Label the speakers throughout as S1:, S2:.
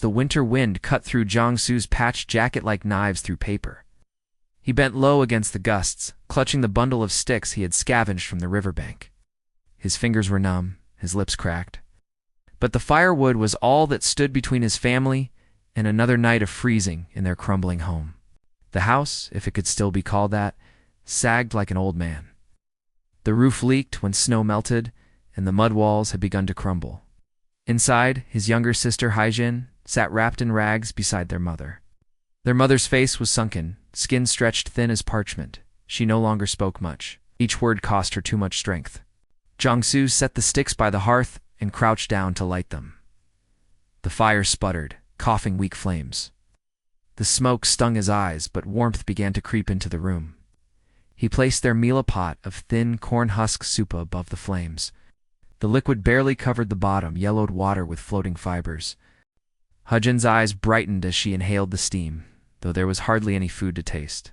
S1: the winter wind cut through Jiangsu's patched jacket like knives through paper. He bent low against the gusts, clutching the bundle of sticks he had scavenged from the riverbank. His fingers were numb, his lips cracked. But the firewood was all that stood between his family and another night of freezing in their crumbling home. The house, if it could still be called that, sagged like an old man. The roof leaked when snow melted, and the mud walls had begun to crumble. Inside, his younger sister Haijin sat wrapped in rags beside their mother. Their mother's face was sunken, skin stretched thin as parchment. She no longer spoke much. Each word cost her too much strength. Jiangsu set the sticks by the hearth and crouched down to light them. The fire sputtered, coughing weak flames. The smoke stung his eyes, but warmth began to creep into the room. He placed their meal pot of thin corn husk soup above the flames. The liquid barely covered the bottom, yellowed water with floating fibers. Hajin's eyes brightened as she inhaled the steam, though there was hardly any food to taste.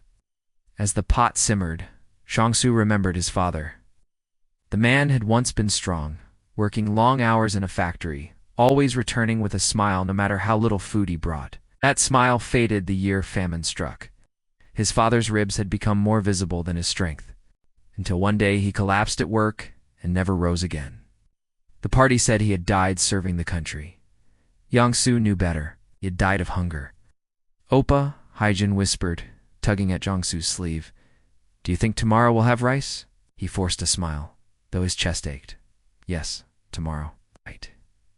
S1: As the pot simmered, Jiangsu remembered his father. The man had once been strong, working long hours in a factory, always returning with a smile no matter how little food he brought. That smile faded the year famine struck. His father's ribs had become more visible than his strength, until one day he collapsed at work and never rose again. The party said he had died serving the country. Jiangsu knew better. He had died of hunger. "Oppa," Haijin whispered, tugging at Jiangsu's sleeve. "Do you think tomorrow we'll have rice?" He forced a smile, though his chest ached. Yes, tomorrow. Right.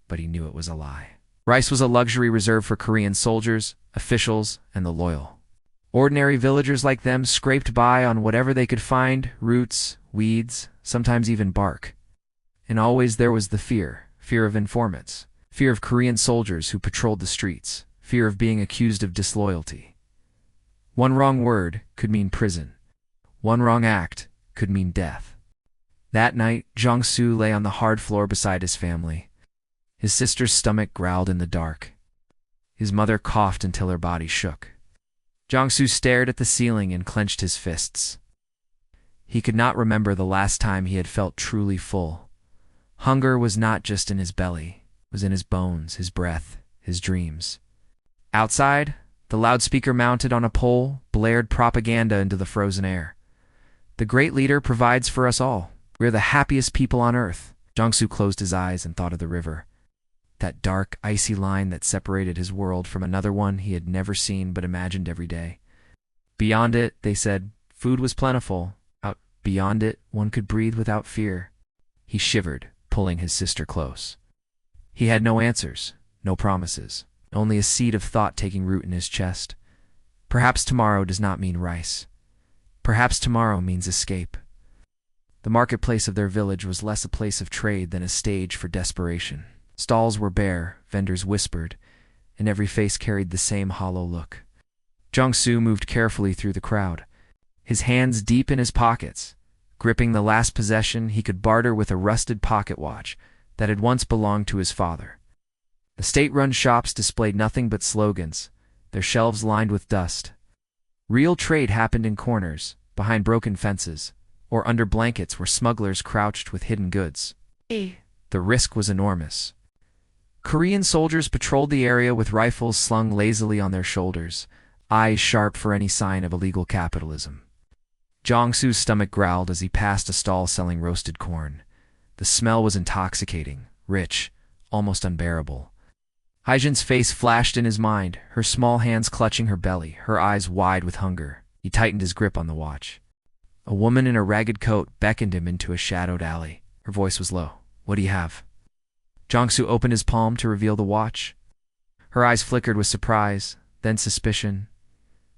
S1: But he knew it was a lie. Rice was a luxury reserved for Korean soldiers, officials, and the loyal. Ordinary villagers like them scraped by on whatever they could find, roots, weeds, sometimes even bark. And always there was the fear of informants, fear of Korean soldiers who patrolled the streets, fear of being accused of disloyalty. One wrong word could mean prison. One wrong act could mean death. That night, Jiangsu lay on the hard floor beside his family. His sister's stomach growled in the dark. His mother coughed until her body shook. Jiangsu stared at the ceiling and clenched his fists. He could not remember the last time he had felt truly full. Hunger was not just in his belly, it was in his bones, his breath, his dreams. Outside, the loudspeaker mounted on a pole blared propaganda into the frozen air. "The great leader provides for us all. We are the happiest people on earth." Jiangsu closed his eyes and thought of the river. That dark, icy line that separated his world from another one he had never seen but imagined every day. Beyond it, they said, food was plentiful. Out beyond it, one could breathe without fear. He shivered, pulling his sister close. He had no answers, no promises, only a seed of thought taking root in his chest. Perhaps tomorrow does not mean rice. Perhaps tomorrow means escape. The marketplace of their village was less a place of trade than a stage for desperation. Stalls were bare, vendors whispered, and every face carried the same hollow look. Jiangsu moved carefully through the crowd, his hands deep in his pockets, gripping the last possession he could barter with a rusted pocket watch that had once belonged to his father. The state-run shops displayed nothing but slogans, their shelves lined with dust. Real trade happened in corners, behind broken fences, or under blankets where smugglers crouched with hidden goods. The risk was enormous. Korean soldiers patrolled the area with rifles slung lazily on their shoulders, eyes sharp for any sign of illegal capitalism. Jiangsu's stomach growled as he passed a stall selling roasted corn. The smell was intoxicating, rich, almost unbearable. Haijin's face flashed in his mind, her small hands clutching her belly, her eyes wide with hunger. He tightened his grip on the watch. A woman in a ragged coat beckoned him into a shadowed alley. Her voice was low. "What do you have?" Jiangsu opened his palm to reveal the watch. Her eyes flickered with surprise, then suspicion.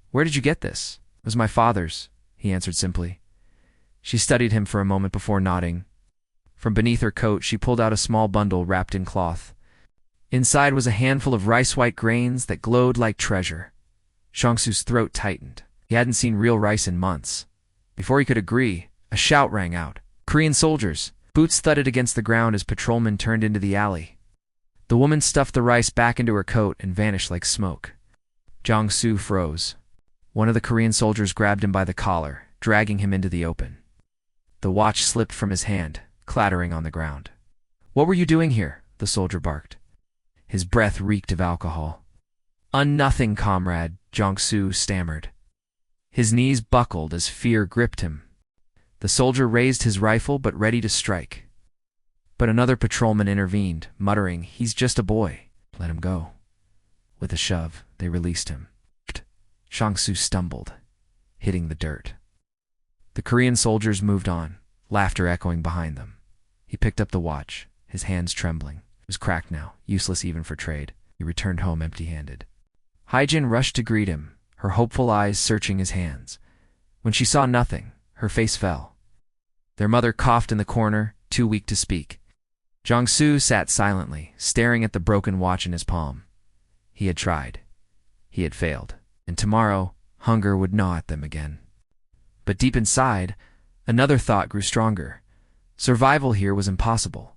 S1: "Where did you get this?" "It was my father's," he answered simply. She studied him for a moment before nodding. From beneath her coat, she pulled out a small bundle wrapped in cloth. Inside was a handful of rice-white grains that glowed like treasure. Jiangsu's throat tightened. He hadn't seen real rice in months. Before he could agree, a shout rang out. "Korean soldiers!" Boots thudded against the ground as patrolmen turned into the alley. The woman stuffed the rice back into her coat and vanished like smoke. Jiangsu froze. One of the Korean soldiers grabbed him by the collar, dragging him into the open. The watch slipped from his hand, clattering on the ground. "What were you doing here?" the soldier barked. His breath reeked of alcohol. Nothing, comrade, Jiangsu stammered. His knees buckled as fear gripped him. The soldier raised his rifle but ready to strike. But another patrolman intervened, muttering, "He's just a boy. Let him go." With a shove, they released him. Jiangsu stumbled, hitting the dirt. The Korean soldiers moved on, laughter echoing behind them. He picked up the watch, his hands trembling. It was cracked now, useless even for trade. He returned home empty-handed. Haijin rushed to greet him, her hopeful eyes searching his hands. When she saw nothing, her face fell. Their mother coughed in the corner, too weak to speak. Jiangsu sat silently, staring at the broken watch in his palm. He had tried. He had failed. And tomorrow, hunger would gnaw at them again. But deep inside, another thought grew stronger. Survival here was impossible.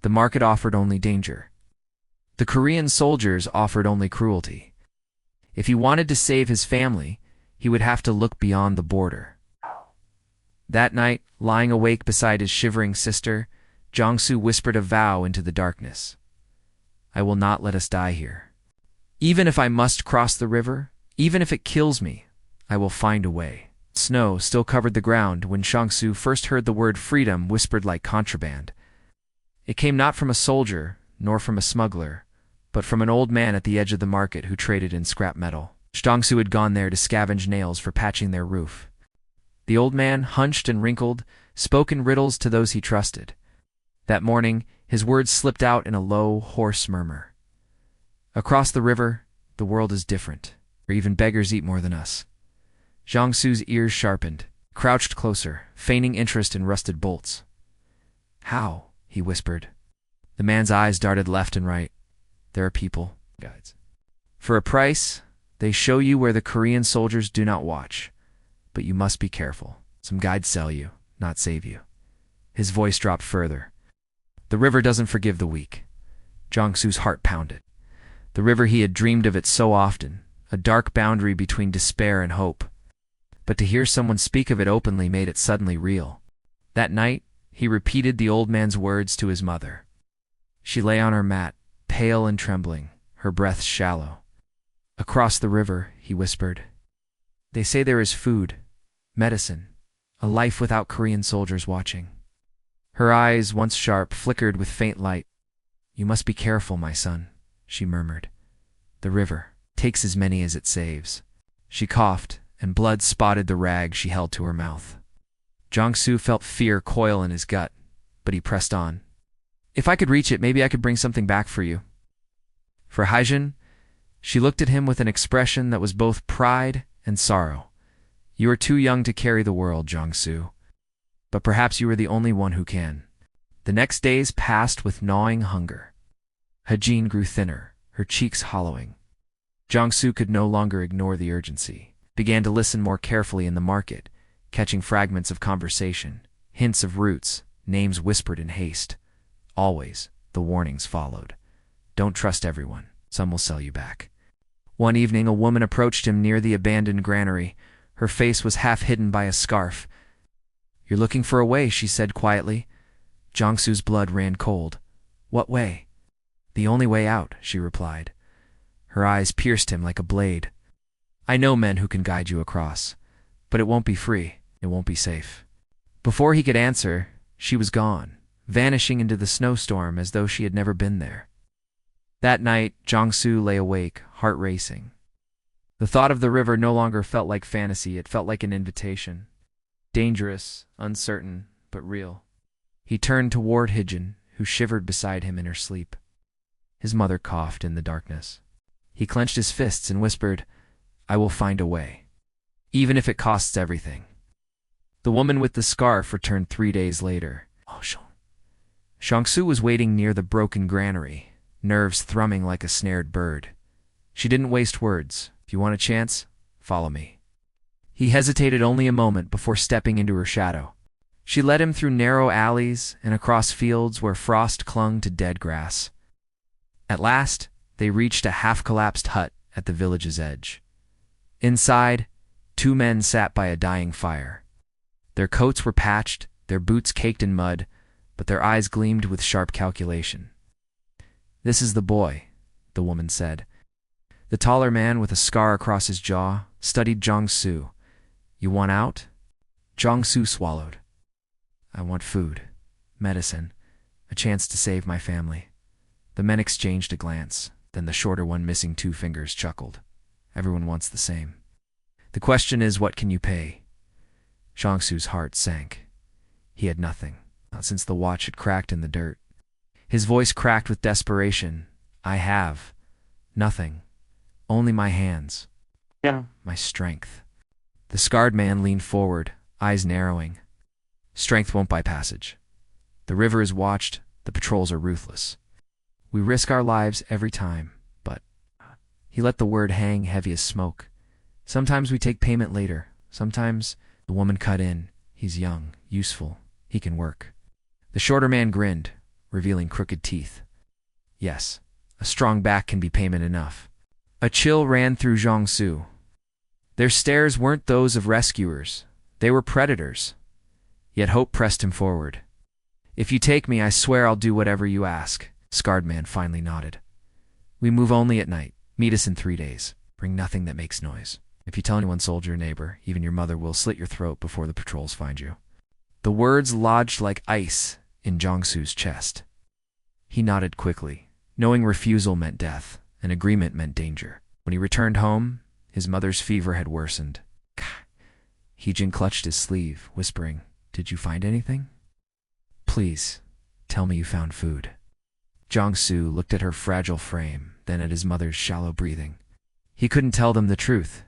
S1: The market offered only danger. The Korean soldiers offered only cruelty. If he wanted to save his family, he would have to look beyond the border. That night, lying awake beside his shivering sister, Jiangsu whispered a vow into the darkness. "I will not let us die here. Even if I must cross the river, even if it kills me, I will find a way." Snow still covered the ground when Jiangsu first heard the word freedom whispered like contraband. It came not from a soldier, nor from a smuggler, but from an old man at the edge of the market who traded in scrap metal. Jiangsu had gone there to scavenge nails for patching their roof. The old man, hunched and wrinkled, spoke in riddles to those he trusted. That morning, his words slipped out in a low, hoarse murmur. "Across the river, the world is different, or even beggars eat more than us." Jiangsu's ears sharpened, crouched closer, feigning interest in rusted bolts. "How?" he whispered. The man's eyes darted left and right. "There are people, guides. For a price, they show you where the Korean soldiers do not watch. But you must be careful. Some guides sell you, not save you." His voice dropped further. "The river doesn't forgive the weak." Jiangsu's heart pounded. The river he had dreamed of it so often, a dark boundary between despair and hope. But to hear someone speak of it openly made it suddenly real. That night, he repeated the old man's words to his mother. She lay on her mat, pale and trembling, her breath shallow. "Across the river," he whispered. "They say there is food, medicine, a life without Korean soldiers watching." Her eyes, once sharp, flickered with faint light. "You must be careful, my son," she murmured. "The river takes as many as it saves." She coughed, and blood spotted the rag she held to her mouth. Jiangsu felt fear coil in his gut, but he pressed on. "If I could reach it, maybe I could bring something back for you." For Haijin, she looked at him with an expression that was both pride and sorrow. "You are too young to carry the world, Jiangsu. But perhaps you are the only one who can." The next days passed with gnawing hunger. Haijin grew thinner, her cheeks hollowing. Jiangsu could no longer ignore the urgency. Began to listen more carefully in the market, catching fragments of conversation, hints of routes, names whispered in haste. Always, the warnings followed. "Don't trust everyone. Some will sell you back." One evening, a woman approached him near the abandoned granary. Her face was half hidden by a scarf. "You're looking for a way," she said quietly. Jiangsu's blood ran cold. "What way?" "The only way out," she replied. Her eyes pierced him like a blade. "I know men who can guide you across, but it won't be free, it won't be safe." Before he could answer, she was gone, vanishing into the snowstorm as though she had never been there. That night, Jiangsu lay awake, heart racing. The thought of the river no longer felt like fantasy, it felt like an invitation. Dangerous, uncertain, but real. He turned toward Haijin, who shivered beside him in her sleep. His mother coughed in the darkness. He clenched his fists and whispered, "I will find a way, even if it costs everything." The woman with the scarf returned 3 days later. Jiangsu was waiting near the broken granary, nerves thrumming like a snared bird. She didn't waste words. "If you want a chance, follow me." He hesitated only a moment before stepping into her shadow. She led him through narrow alleys and across fields where frost clung to dead grass. At last, they reached a half-collapsed hut at the village's edge. Inside, 2 men sat by a dying fire. Their coats were patched, their boots caked in mud, but their eyes gleamed with sharp calculation. "This is the boy," the woman said. The taller man with a scar across his jaw studied Jiangsu. You want out? Jiangsu swallowed. I want food, medicine, a chance to save my family. The men exchanged a glance. Then the shorter one missing 2 fingers chuckled. Everyone wants the same. The question is, what can you pay? Jiangsu's heart sank. He had nothing, not since the watch had cracked in the dirt. His voice cracked with desperation. I have nothing. Only my hands.
S2: Yeah.
S1: My strength. The scarred man leaned forward, eyes narrowing. Strength won't buy passage. The river is watched, the patrols are ruthless. We risk our lives every time, but... He let the word hang heavy as smoke. Sometimes we take payment later. Sometimes the woman cut in. He's young, useful. He can work. The shorter man grinned, revealing crooked teeth. Yes, a strong back can be payment enough. A chill ran through Jiangsu. Their stares weren't those of rescuers. They were predators. Yet hope pressed him forward. If you take me, I swear I'll do whatever you ask. Scarred man finally nodded. We move only at night. Meet us in 3 days. Bring nothing that makes noise. If you tell anyone, soldier, neighbor, even your mother, will slit your throat before the patrols find you. The words lodged like ice in Jiangsu's chest. He nodded quickly, knowing refusal meant death, and agreement meant danger. When he returned home, his mother's fever had worsened. Heejin clutched his sleeve, whispering, Did you find anything? Please, tell me you found food. Jiangsu looked at her fragile frame, then at his mother's shallow breathing. He couldn't tell them the truth.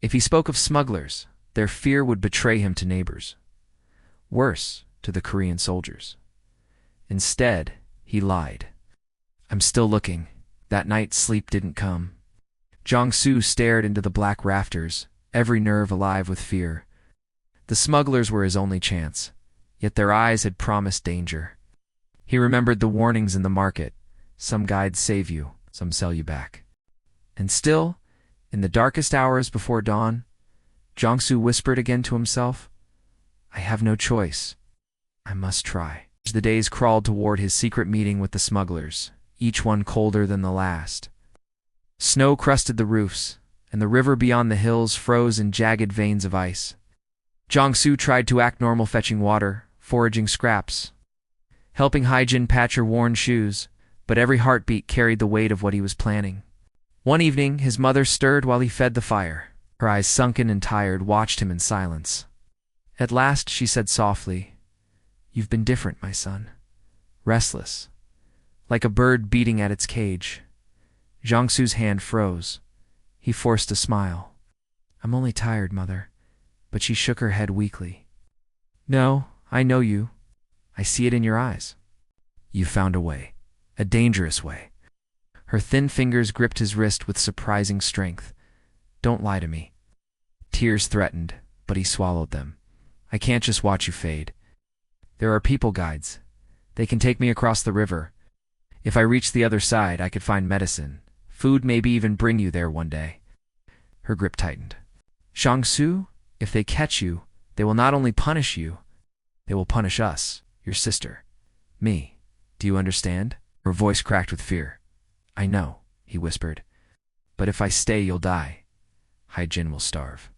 S1: If he spoke of smugglers, their fear would betray him to neighbors. Worse, to the Korean soldiers. Instead, he lied. I'm still looking. That night sleep didn't come. Jiangsu stared into the black rafters, every nerve alive with fear. The smugglers were his only chance, yet their eyes had promised danger. He remembered the warnings in the market. Some guides save you, some sell you back. And still, in the darkest hours before dawn, Jiangsu whispered again to himself, I have no choice. I must try. As the days crawled toward his secret meeting with the smugglers, each one colder than the last. Snow crusted the roofs, and the river beyond the hills froze in jagged veins of ice. Jiangsu tried to act normal, fetching water, foraging scraps, helping Heijin patch her worn shoes, but every heartbeat carried the weight of what he was planning. One evening, his mother stirred while he fed the fire. Her eyes, sunken and tired, watched him in silence. At last she said softly, You've been different, my son. Restless, like a bird beating at its cage. Jiangsu's hand froze. He forced a smile. I'm only tired, mother. But she shook her head weakly. No, I know you. I see it in your eyes. You found a way. A dangerous way. Her thin fingers gripped his wrist with surprising strength. Don't lie to me. Tears threatened, but he swallowed them. I can't just watch you fade. There are people guides. They can take me across the river. If I reach the other side, I could find medicine. Food, maybe even bring you there one day. Her grip tightened. Jiangsu, if they catch you, they will not only punish you, they will punish us, your sister. Me. Do you understand? Her voice cracked with fear. I know, he whispered. But if I stay, you'll die. Heijin will starve.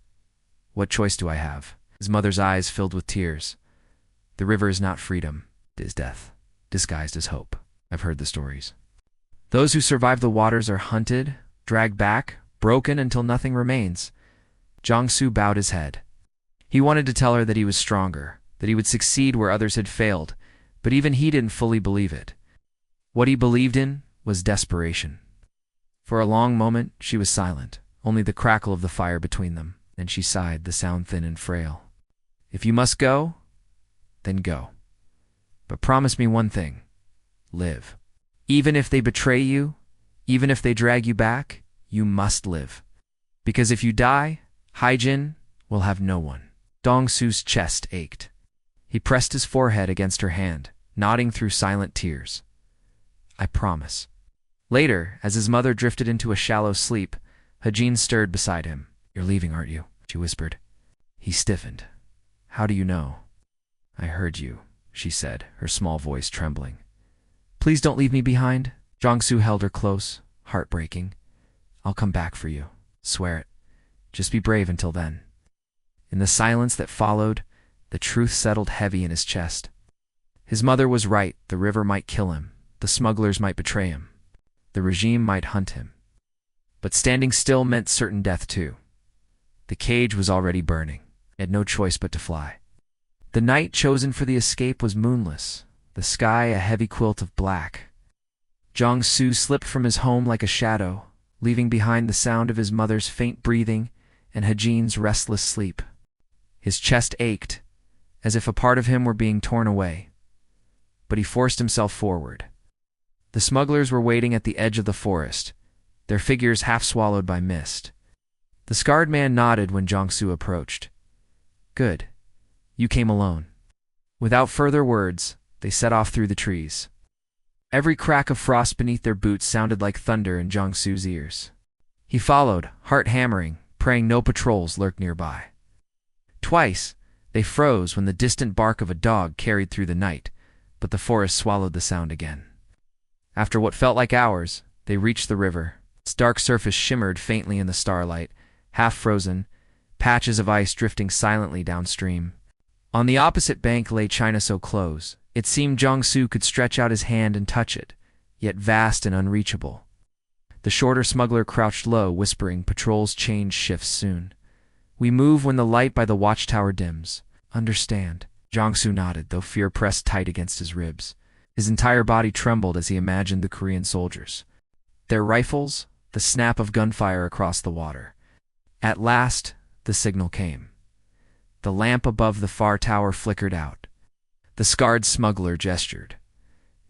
S1: What choice do I have? His mother's eyes filled with tears. The river is not freedom, it is death, disguised as hope. I've heard the stories. Those who survive the waters are hunted, dragged back, broken until nothing remains. Jiangsu bowed his head. He wanted to tell her that he was stronger, that he would succeed where others had failed, but even he didn't fully believe it. What he believed in was desperation. For a long moment, she was silent, only the crackle of the fire between them. Then she sighed, the sound thin and frail. If you must go, then go. But promise me one thing. Live. Even if they betray you, even if they drag you back, you must live. Because if you die, Heijin will have no one. Jiangsu's chest ached. He pressed his forehead against her hand, nodding through silent tears. I promise. Later, as his mother drifted into a shallow sleep, Heijin stirred beside him. You're leaving, aren't you? She whispered. He stiffened. How do you know? I heard you, she said, her small voice trembling. Please don't leave me behind. Jiangsu held her close, heartbreaking. I'll come back for you. Swear it. Just be brave until then." In the silence that followed, the truth settled heavy in his chest. His mother was right. The river might kill him. The smugglers might betray him. The regime might hunt him. But standing still meant certain death too. The cage was already burning. He had no choice but to fly. The night chosen for the escape was moonless, the sky a heavy quilt of black. Jiang-Su slipped from his home like a shadow, leaving behind the sound of his mother's faint breathing and Hajin's restless sleep. His chest ached, as if a part of him were being torn away. But he forced himself forward. The smugglers were waiting at the edge of the forest, their figures half swallowed by mist. The scarred man nodded when Jiang-Su approached. "Good. You came alone." Without further words, they set off through the trees. Every crack of frost beneath their boots sounded like thunder in Jiang-Su's ears. He followed, heart hammering, praying no patrols lurked nearby. Twice, they froze when the distant bark of a dog carried through the night, but the forest swallowed the sound again. After what felt like hours, they reached the river. Its dark surface shimmered faintly in the starlight, half frozen, patches of ice drifting silently downstream. On the opposite bank lay China so close, it seemed Jiang-Su could stretch out his hand and touch it, yet vast and unreachable. The shorter smuggler crouched low, whispering, "Patrols change shifts soon. We move when the light by the watchtower dims. Understand?" Jiang-Su nodded, though fear pressed tight against his ribs. His entire body trembled as he imagined the Korean soldiers. Their rifles, the snap of gunfire across the water. At last, the signal came. The lamp above the far tower flickered out. The scarred smuggler gestured.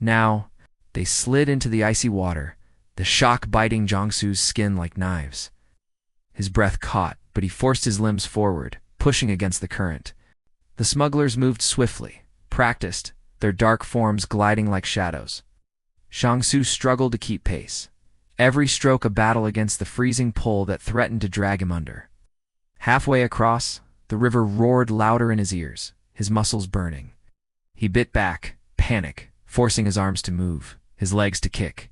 S1: Now, they slid into the icy water, the shock biting Jiang-Su's skin like knives. His breath caught, but he forced his limbs forward, pushing against the current. The smugglers moved swiftly, practiced, their dark forms gliding like shadows. Jiang-Su struggled to keep pace, every stroke a battle against the freezing pull that threatened to drag him under. Halfway across, the river roared louder in his ears, his muscles burning. He bit back, panic, forcing his arms to move, his legs to kick.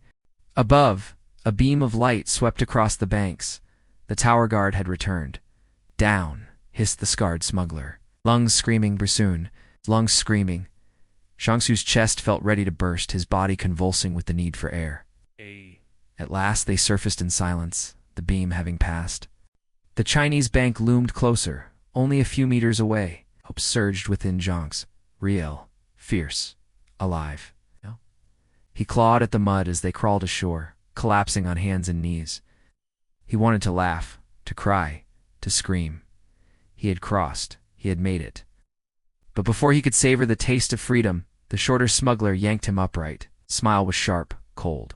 S1: Above, a beam of light swept across the banks. The tower guard had returned. "Down," hissed the scarred smuggler. Lungs screaming, Brissoon, lungs screaming. Jiang-Su's chest felt ready to burst, his body convulsing with the need for air. At last they surfaced in silence, the beam having passed. The Chinese bank loomed closer, only a few meters away. Hope surged within Jiang's. Real, fierce, alive. He clawed at the mud as they crawled ashore, collapsing on hands and knees. He wanted to laugh, to cry, to scream. He had crossed. He had made it. But before he could savor the taste of freedom, the shorter smuggler yanked him upright. Smile was sharp, cold.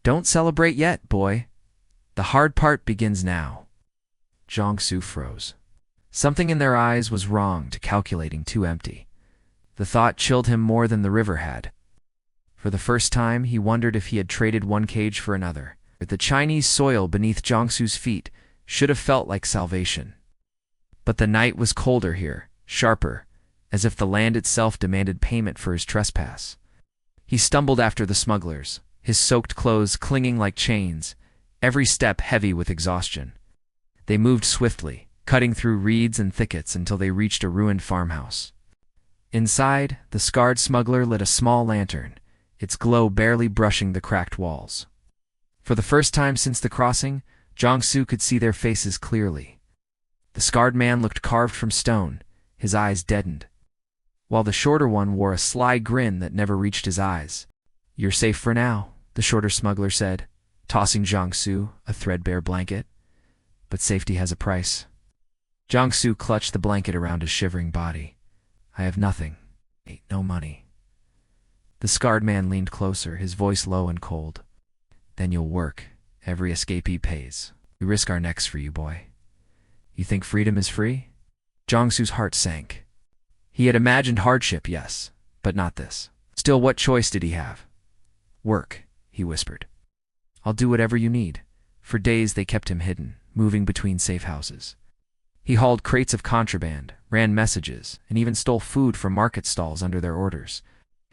S1: "Don't celebrate yet, boy. The hard part begins now." Jiang-Su froze. Something in their eyes was wrong, too calculating, too empty. The thought chilled him more than the river had. For the first time, he wondered if he had traded one cage for another. The Chinese soil beneath Jiang-Su's feet should have felt like salvation. But the night was colder here, sharper, as if the land itself demanded payment for his trespass. He stumbled after the smugglers, his soaked clothes clinging like chains, every step heavy with exhaustion. They moved swiftly, cutting through reeds and thickets until they reached a ruined farmhouse. Inside, the scarred smuggler lit a small lantern, its glow barely brushing the cracked walls. For the first time since the crossing, Jiang-Su could see their faces clearly. The scarred man looked carved from stone, his eyes deadened, while the shorter one wore a sly grin that never reached his eyes. "You're safe for now," the shorter smuggler said, tossing Jiang-Su a threadbare blanket. "But safety has a price." Jiang-Su clutched the blanket around his shivering body. "I have nothing. Ain't no money." The scarred man leaned closer, his voice low and cold. "Then you'll work. Every escapee pays. We risk our necks for you, boy. You think freedom is free?" Jiang-Su's heart sank. He had imagined hardship, yes, but not this. Still, what choice did he have? "Work," he whispered. "I'll do whatever you need." For days they kept him hidden, moving between safe houses. He hauled crates of contraband, ran messages, and even stole food from market stalls under their orders.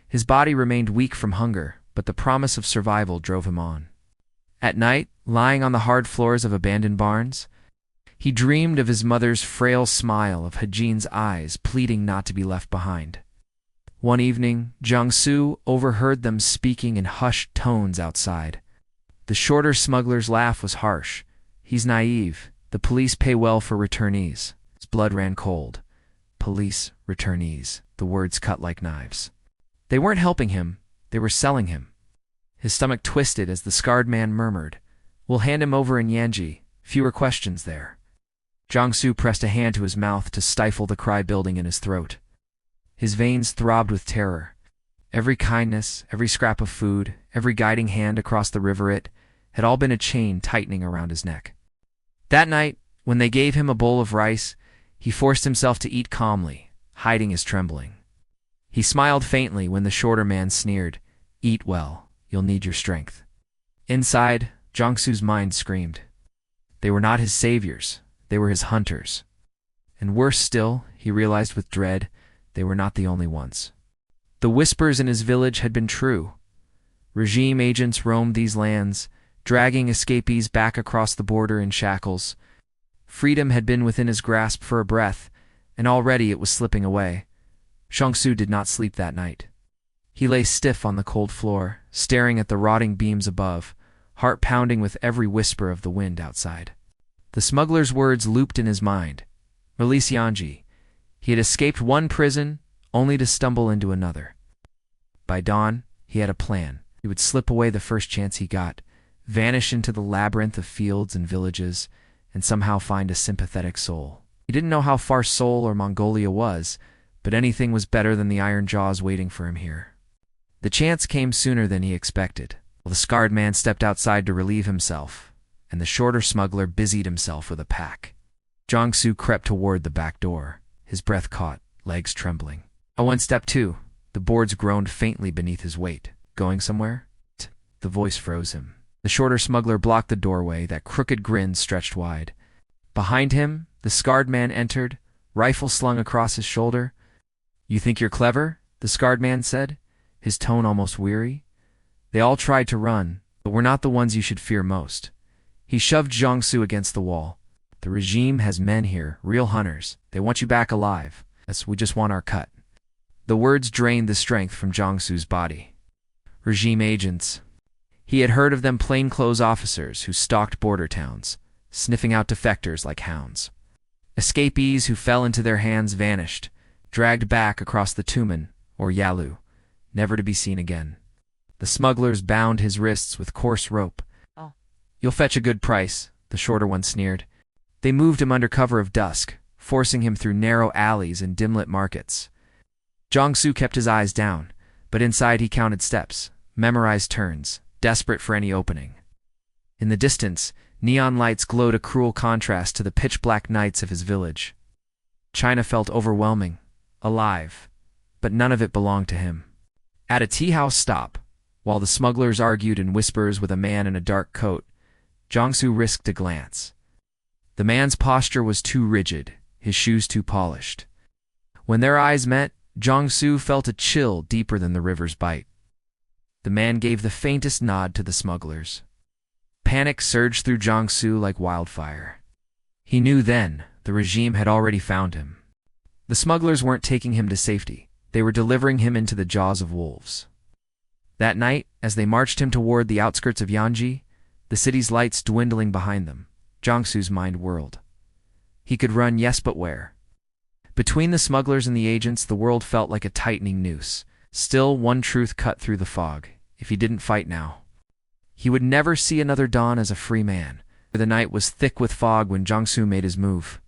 S1: His body remained weak from hunger, but the promise of survival drove him on. At night, lying on the hard floors of abandoned barns, he dreamed of his mother's frail smile, of Hajin's eyes pleading not to be left behind. One evening, Jiangsu overheard them speaking in hushed tones outside. The shorter smuggler's laugh was harsh. "He's naive. The police pay well for returnees." His blood ran cold. Police, returnees. The words cut like knives. They weren't helping him. They were selling him. His stomach twisted as the scarred man murmured, "We'll hand him over in Yanji. Fewer questions there." Jiangsu pressed a hand to his mouth to stifle the cry building in his throat. His veins throbbed with terror. Every kindness, every scrap of food, every guiding hand across the river, it had all been a chain tightening around his neck. That night, when they gave him a bowl of rice, he forced himself to eat calmly, hiding his trembling. He smiled faintly when the shorter man sneered, "Eat well, you'll need your strength." Inside, Jiangsu's mind screamed. They were not his saviors, they were his hunters. And worse still, he realized with dread, they were not the only ones. The whispers in his village had been true. Regime agents roamed these lands, dragging escapees back across the border in shackles. Freedom had been within his grasp for a breath, and already it was slipping away. Jiangsu did not sleep that night. He lay stiff on the cold floor, staring at the rotting beams above, heart pounding with every whisper of the wind outside. The smuggler's words looped in his mind. Release Yanji. He had escaped one prison, only to stumble into another. By dawn, he had a plan. He would slip away the first chance he got, vanish into the labyrinth of fields and villages, and somehow find a sympathetic soul. He didn't know how far Seoul or Mongolia was, but anything was better than the iron jaws waiting for him here. The chance came sooner than he expected. The scarred man stepped outside to relieve himself, and the shorter smuggler busied himself with a pack. Jiangsu crept toward the back door, his breath caught, legs trembling. "One step too." The boards groaned faintly beneath his weight. "Going somewhere?" The voice froze him. The shorter smuggler blocked the doorway, that crooked grin stretched wide. Behind him, the scarred man entered, rifle slung across his shoulder. "You think you're clever?" the scarred man said, his tone almost weary. "They all tried to run, but we're not the ones you should fear most." He shoved Jiangsu against the wall. "The regime has men here, real hunters. They want you back alive. We just want our cut." The words drained the strength from Jiangsu's body. Regime agents. He had heard of them, plainclothes officers who stalked border towns, sniffing out defectors like hounds. Escapees who fell into their hands vanished, dragged back across the Tumen, or Yalu, never to be seen again. The smugglers bound his wrists with coarse rope. "Oh, you'll fetch a good price," the shorter one sneered. They moved him under cover of dusk, forcing him through narrow alleys and dim-lit markets. Jiangsu kept his eyes down, but inside he counted steps, memorized turns, desperate for any opening. In the distance, neon lights glowed, a cruel contrast to the pitch-black nights of his village. China felt overwhelming, alive, but none of it belonged to him. At a tea-house stop, while the smugglers argued in whispers with a man in a dark coat, Jiangsu risked a glance. The man's posture was too rigid, his shoes too polished. When their eyes met, Jiangsu felt a chill deeper than the river's bite. The man gave the faintest nod to the smugglers. Panic surged through Jiangsu like wildfire. He knew then the regime had already found him. The smugglers weren't taking him to safety. They were delivering him into the jaws of wolves. That night, as they marched him toward the outskirts of Yanji, the city's lights dwindling behind them, Jiangsu's mind whirled. He could run, yes, but where? Between the smugglers and the agents, the world felt like a tightening noose. Still, one truth cut through the fog. If he didn't fight now, he would never see another dawn as a free man. The night was thick with fog when Jiangsu made his move.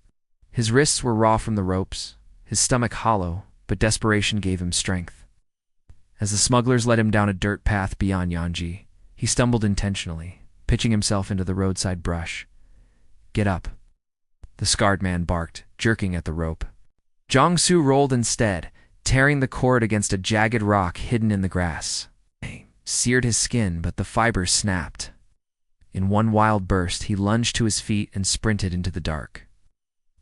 S1: His wrists were raw from the ropes, his stomach hollow, but desperation gave him strength. As the smugglers led him down a dirt path beyond Yanji, he stumbled intentionally, pitching himself into the roadside brush. "Get up," the scarred man barked, jerking at the rope. Jiangsu rolled instead, tearing the cord against a jagged rock hidden in the grass. It seared his skin, but the fibers snapped. In one wild burst, he lunged to his feet and sprinted into the dark.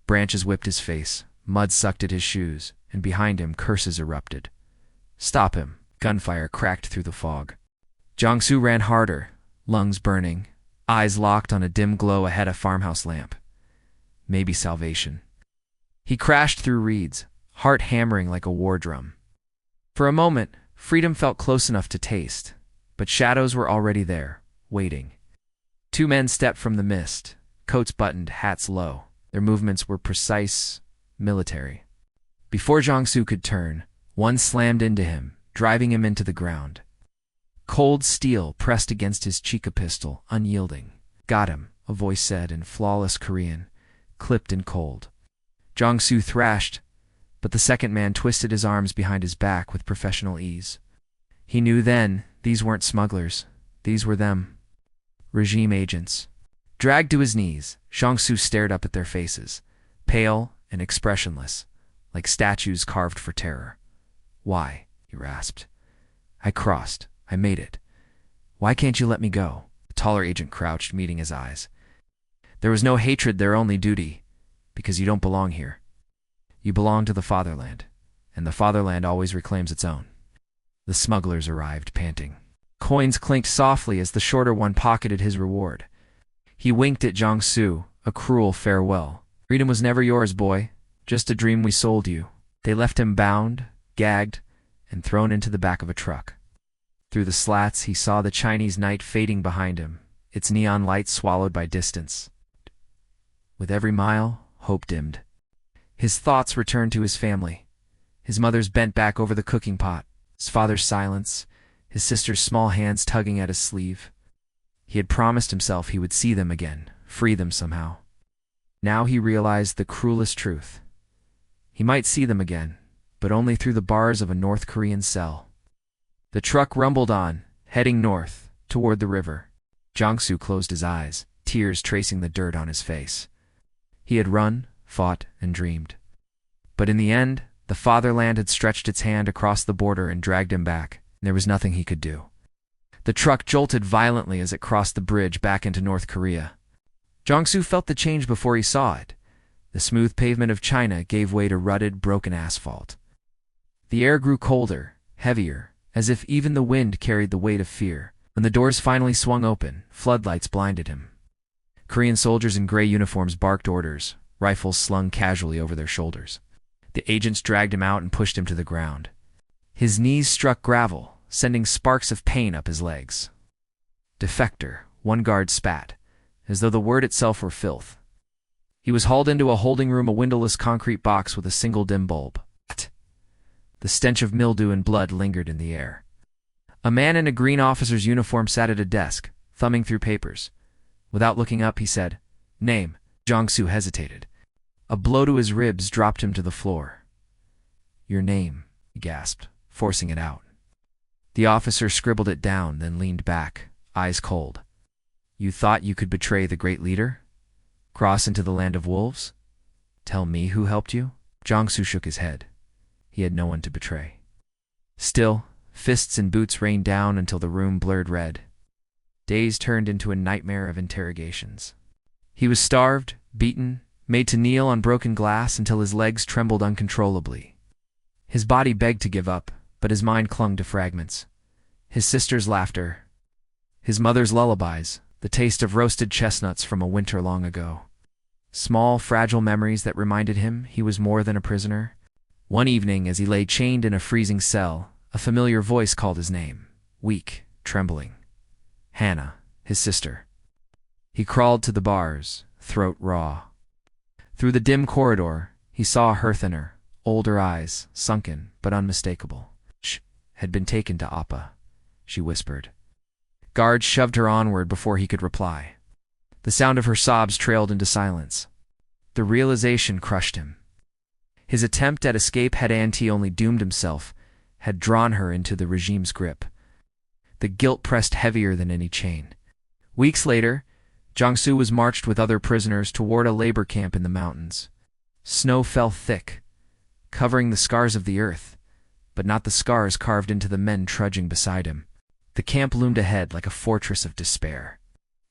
S1: Branches whipped his face, mud sucked at his shoes, and behind him curses erupted. "Stop him!" Gunfire cracked through the fog. Jiangsu ran harder, lungs burning, eyes locked on a dim glow ahead a farmhouse lamp. Maybe salvation. He crashed through reeds, heart hammering like a war drum. For a moment, freedom felt close enough to taste, but shadows were already there, waiting. Two men stepped from the mist, coats buttoned, hats low. Their movements were precise, military. Before Jiangsu could turn, one slammed into him, driving him into the ground. Cold steel pressed against his Chica pistol, unyielding. "Got him," a voice said in flawless Korean, clipped and cold. Jiangsu thrashed, but the second man twisted his arms behind his back with professional ease. He knew then these weren't smugglers. These were them. Regime agents. Dragged to his knees, Jiangsu stared up at their faces, pale and expressionless, like statues carved for terror. "Why?" he rasped. "I crossed. I made it. Why can't you let me go?" The taller agent crouched, meeting his eyes. "There was no hatred there, only duty, because you don't belong here. You belong to the fatherland, and the fatherland always reclaims its own." The smugglers arrived, panting. Coins clinked softly as the shorter one pocketed his reward. He winked at Jiangsu, a cruel farewell. "Freedom was never yours, boy. Just a dream we sold you." They left him bound, gagged, and thrown into the back of a truck. Through the slats, he saw the Chinese night fading behind him, its neon lights swallowed by distance. With every mile, hope dimmed. His thoughts returned to his family. His mother's bent back over the cooking pot, his father's silence, his sister's small hands tugging at his sleeve. He had promised himself he would see them again, free them somehow. Now he realized the cruelest truth. He might see them again, but only through the bars of a North Korean cell. The truck rumbled on, heading north, toward the river. Jiangsu closed his eyes, tears tracing the dirt on his face. He had run, fought, and dreamed. But in the end, the fatherland had stretched its hand across the border and dragged him back, and there was nothing he could do. The truck jolted violently as it crossed the bridge back into North Korea. Jiangsu felt the change before he saw it. The smooth pavement of China gave way to rutted, broken asphalt. The air grew colder, heavier, as if even the wind carried the weight of fear. When the doors finally swung open, floodlights blinded him. Korean soldiers in gray uniforms barked orders, rifles slung casually over their shoulders. The agents dragged him out and pushed him to the ground. His knees struck gravel, sending sparks of pain up his legs. "Defector," one guard spat, as though the word itself were filth. He was hauled into a holding room, a windowless concrete box with a single dim bulb. The stench of mildew and blood lingered in the air. A man in a green officer's uniform sat at a desk, thumbing through papers. Without looking up, he said, "Name." Jiangsu hesitated. A blow to his ribs dropped him to the floor. "Your name," he gasped, forcing it out. The officer scribbled it down, then leaned back, eyes cold. "You thought you could betray the great leader? Cross into the land of wolves? Tell me who helped you?" Jiangsu shook his head. He had no one to betray. Still, fists and boots rained down until the room blurred red. Days turned into a nightmare of interrogations. He was starved, beaten, made to kneel on broken glass until his legs trembled uncontrollably. His body begged to give up, but his mind clung to fragments. His sister's laughter, his mother's lullabies, the taste of roasted chestnuts from a winter long ago. Small, fragile memories that reminded him he was more than a prisoner. One evening, as he lay chained in a freezing cell, a familiar voice called his name, weak, trembling. Hannah, his sister. He crawled to the bars, throat raw. Through the dim corridor, he saw a hearth in her, older eyes, sunken but unmistakable. "Shh," had been taken to Appa, she whispered. Guards shoved her onward before he could reply. The sound of her sobs trailed into silence. The realization crushed him. His attempt at escape had only doomed himself, had drawn her into the regime's grip. The guilt pressed heavier than any chain. Weeks later, Jiangsu was marched with other prisoners toward a labor camp in the mountains. Snow fell thick, covering the scars of the earth, but not the scars carved into the men trudging beside him. The camp loomed ahead like a fortress of despair.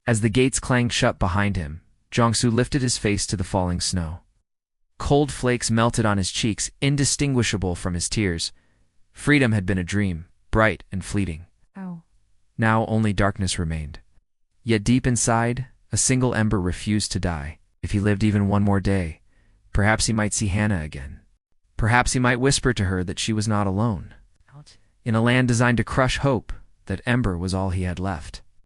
S1: As the gates clanged shut behind him, Jiangsu lifted his face to the falling snow. Cold flakes melted on his cheeks, indistinguishable from his tears. Freedom had been a dream, bright and fleeting.
S2: Ow.
S1: Now only darkness remained. Yet deep inside, a single ember refused to die. If he lived even one more day, perhaps he might see Hannah again. Perhaps he might whisper to her that she was not alone. In a land designed to crush hope, that ember was all he had left.